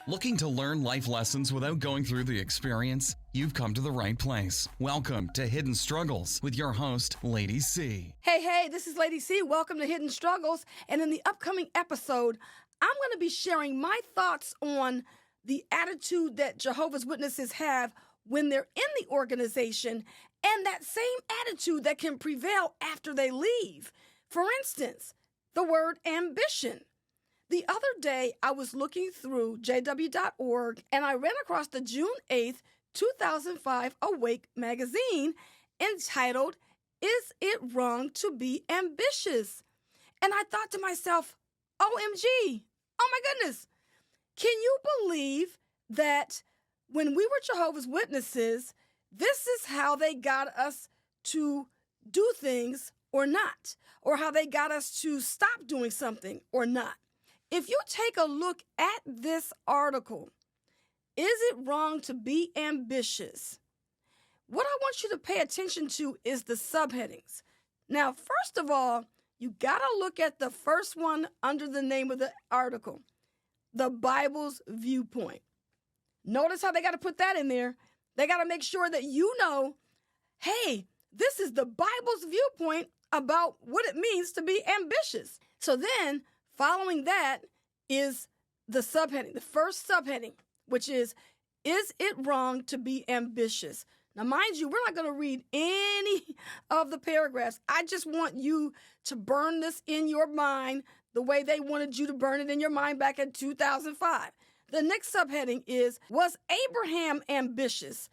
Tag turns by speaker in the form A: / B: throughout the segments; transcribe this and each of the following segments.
A: Looking to learn life lessons without going through the experience? You've come to the right place. Welcome to Hidden Struggles with your host, Lady C.
B: Hey, this is Lady C. Welcome to Hidden Struggles. And in the upcoming episode, I'm going to be sharing my thoughts on the attitude that Jehovah's Witnesses have when they're in the organization and that same attitude that can prevail after they leave. For instance, the word ambition. The other day, I was looking through jw.org and I ran across the June 8th, 2005 Awake magazine entitled, "Is It Wrong to Be Ambitious?" And I thought to myself, OMG, oh my goodness, can you believe that when we were Jehovah's Witnesses, this is how they got us to do things or not, or how they got us to stop doing something or not? If you take a look at this article, "Is it wrong to be ambitious?" what I want you to pay attention to is the subheadings. Now, first of all, you got to look at the first one under the name of the article, the Bible's viewpoint. Notice how they got to put that in there. They got to make sure that you know, hey, this is the Bible's viewpoint about what it means to be ambitious. So then, following that is the subheading, the first subheading, which is it wrong to be ambitious? Now, mind you, we're not going to read any of the paragraphs. I just want you to burn this in your mind the way they wanted you to burn it in your mind back in 2005. The next subheading is, was Abraham ambitious?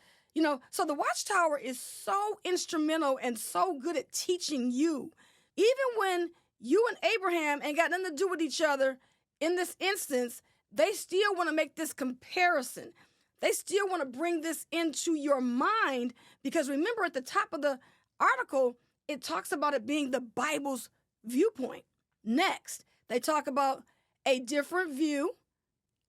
B: So the Watchtower is so instrumental and so good at teaching you, even when you and Abraham ain't got nothing to do with each other in this instance, they still want to make this comparison. They still want to bring this into your mind because remember at the top of the article, it talks about it being the Bible's viewpoint. Next, they talk about a different view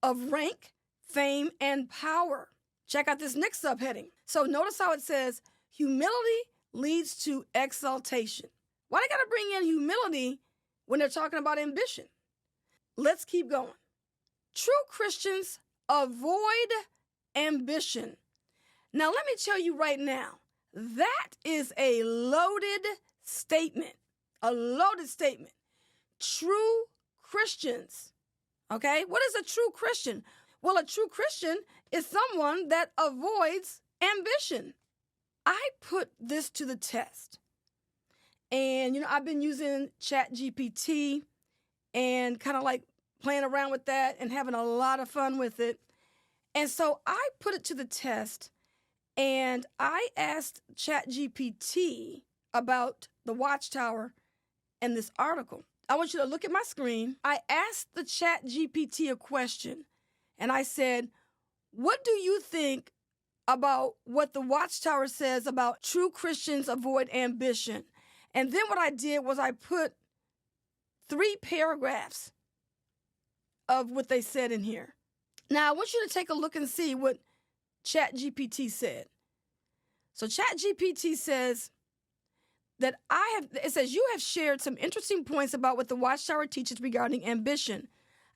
B: of rank, fame, and power. Check out this next subheading. So notice how it says, humility leads to exaltation. Why they got to bring in humility when they're talking about ambition? Let's keep going. True Christians avoid ambition. Now, let me tell you right now, that is a loaded statement. A loaded statement. True Christians. Okay? What is a true Christian? Well, a true Christian is someone that avoids ambition. I put this to the test. And, I've been using ChatGPT and kind of like playing around with that and having a lot of fun with it. And so I put it to the test and I asked ChatGPT about the Watchtower and this article. I want you to look at my screen. I asked the ChatGPT a question and I said, what do you think about what the Watchtower says about true Christians avoid ambition? And then what I did was I put 3 paragraphs of what they said in here. Now, I want you to take a look and see what ChatGPT said. So ChatGPT says that it says, you have shared some interesting points about what the Watchtower teaches regarding ambition.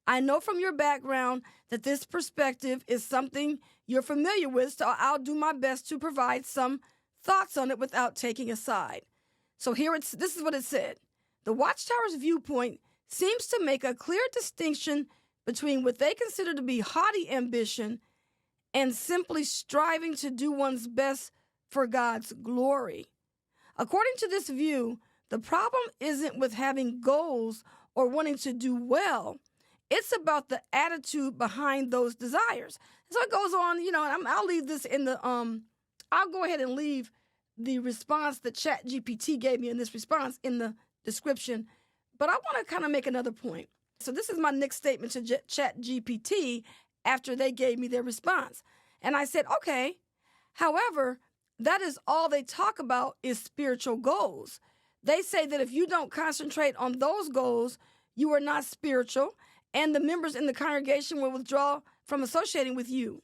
B: I know from your background that this perspective is something you're familiar with, so I'll do my best to provide some thoughts on it without taking a side. So this is what it said. The Watchtower's viewpoint seems to make a clear distinction between what they consider to be haughty ambition and simply striving to do one's best for God's glory. According to this view, the problem isn't with having goals or wanting to do well. It's about the attitude behind those desires. So it goes on, and I'll leave this in the, I'll go ahead and leave the response that ChatGPT gave me in this response in the description. But I want to kind of make another point. So this is my next statement to ChatGPT after they gave me their response. And I said, okay, however, that is all they talk about is spiritual goals. They say that if you don't concentrate on those goals, you are not spiritual, and the members in the congregation will withdraw from associating with you.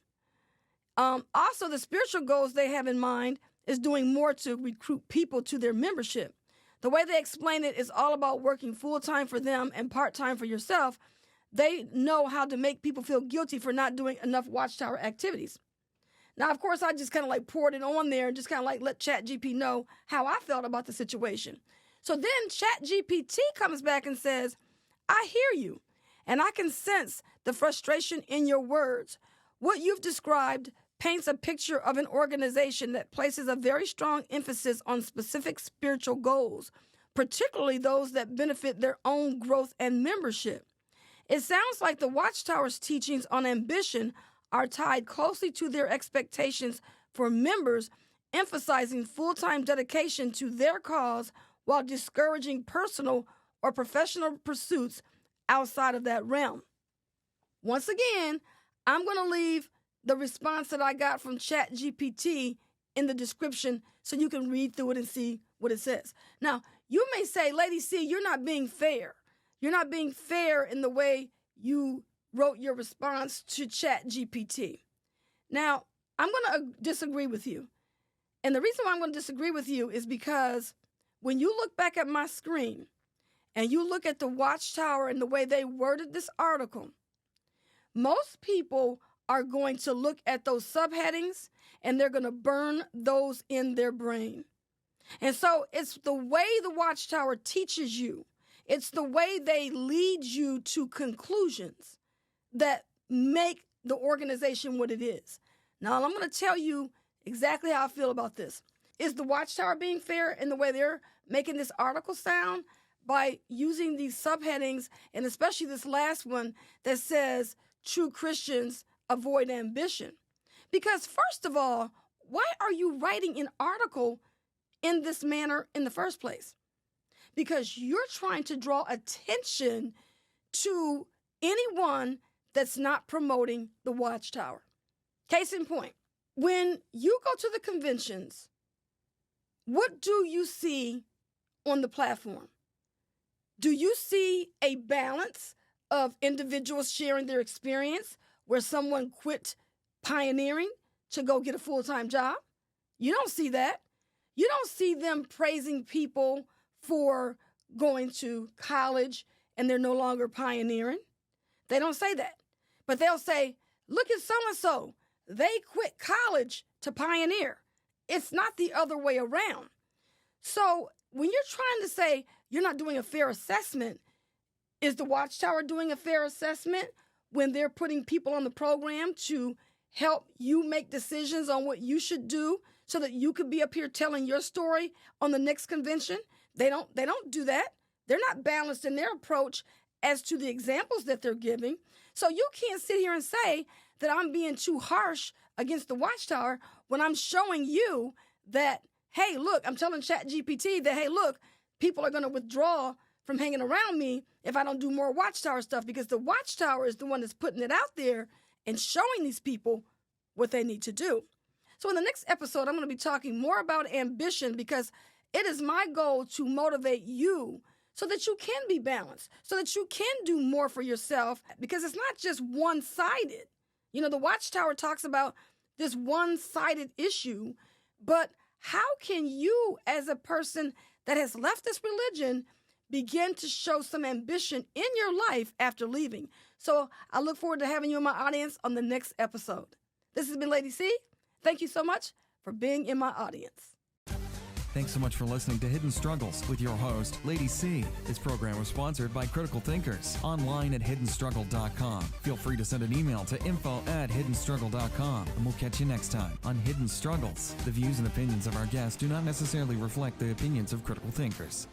B: Also, the spiritual goals they have in mind is doing more to recruit people to their membership. The way they explain it is all about working full-time for them and part-time for yourself. they know how to make people feel guilty for not doing enough Watchtower activities. Now, of course, I just kind of like poured it on there and just kind of like let ChatGPT know how I felt about the situation. So then ChatGPT comes back and says, I hear you, and I can sense the frustration in your words. What you've described paints a picture of an organization that places a very strong emphasis on specific spiritual goals, particularly those that benefit their own growth and membership. It sounds like the Watchtower's teachings on ambition are tied closely to their expectations for members, emphasizing full-time dedication to their cause while discouraging personal or professional pursuits outside of that realm. Once again, I'm going to leave the response that I got from ChatGPT in the description so you can read through it and see what it says. Now, you may say, Lady C, you're not being fair. You're not being fair in the way you wrote your response to ChatGPT. Now, I'm going to disagree with you. And the reason why I'm going to disagree with you is because when you look back at my screen and you look at the Watchtower and the way they worded this article, most people are going to look at those subheadings and they're going to burn those in their brain. And so it's the way the Watchtower teaches you. It's the way they lead you to conclusions that make the organization what it is. Now, I'm going to tell you exactly how I feel about this. Is the Watchtower being fair in the way they're making this article sound by using these subheadings, and especially this last one that says, true Christians avoid ambition? Because first of all, why are you writing an article in this manner in the first place? Because you're trying to draw attention to anyone that's not promoting the Watchtower. Case in point, when you go to the conventions, what do you see on the platform? Do you see a balance of individuals sharing their experience where someone quit pioneering to go get a full-time job? You don't see that. You don't see them praising people for going to college and they're no longer pioneering. They don't say that. But they'll say, look at so-and-so. They quit college to pioneer. It's not the other way around. So when you're trying to say you're not doing a fair assessment, is the Watchtower doing a fair assessment when they're putting people on the program to help you make decisions on what you should do so that you could be up here telling your story on the next convention? They don't do that. They're not balanced in their approach as to the examples that they're giving. So you can't sit here and say that I'm being too harsh against the Watchtower when I'm showing you that, hey, look, I'm telling ChatGPT that, hey, look, people are going to withdraw from hanging around me if I don't do more Watchtower stuff, because the Watchtower is the one that's putting it out there and showing these people what they need to do. So in the next episode, I'm going to be talking more about ambition, because it is my goal to motivate you so that you can be balanced, so that you can do more for yourself, because it's not just one-sided. You know, the Watchtower talks about this one-sided issue, but how can you, as a person that has left this religion, begin to show some ambition in your life after leaving? So I look forward to having you in my audience on the next episode. This has been Lady C. Thank you so much for being in my audience.
A: Thanks so much for listening to Hidden Struggles with your host, Lady C. This program was sponsored by Critical Thinkers, online at hiddenstruggle.com. Feel free to send an email to info@hiddenstruggle.com, and we'll catch you next time on Hidden Struggles. The views and opinions of our guests do not necessarily reflect the opinions of Critical Thinkers.